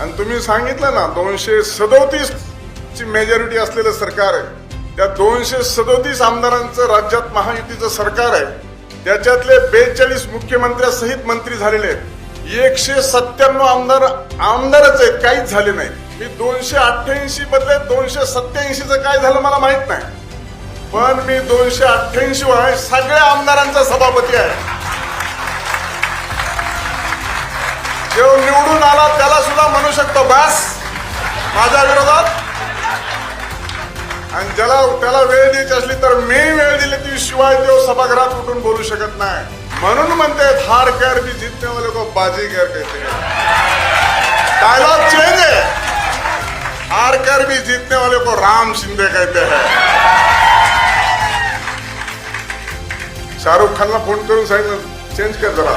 आणि तुम्ही सांगितलं ना 237 ची मेजॉरिटी असलेलं सरकार आहे, त्या 237 आमदारांचं राज्यात महायुतीचं सरकार आहे, त्याच्यातले 42 मुख्यमंत्र्यासहित मंत्री झालेले आहेत, 197 आमदारच आहेत, काहीच झाले नाही. मी 288 बदले 287चं काय झालं मला माहित नाही, पण मी 288 आहे, सगळ्या आमदारांचा सभापती आहे. जो निवडून आला त्याला सुद्धा म्हणू शकतो बस माझ्या विरोधात, आणि त्याला वेळ द्यायची असली तर मी वेळ दिली ती शिवाय तो सभागृहात उठून बोलू शकत नाही. म्हणून म्हणते हार कर भी जीतने वाले को बाजीगर कहते हैं. डायलॉग चेंज है, हार कर भी जीतने वाले को राम शिंदे कहते हैं. शाहरुख खानला फोन करून सांगितलं चेंज कर जरा.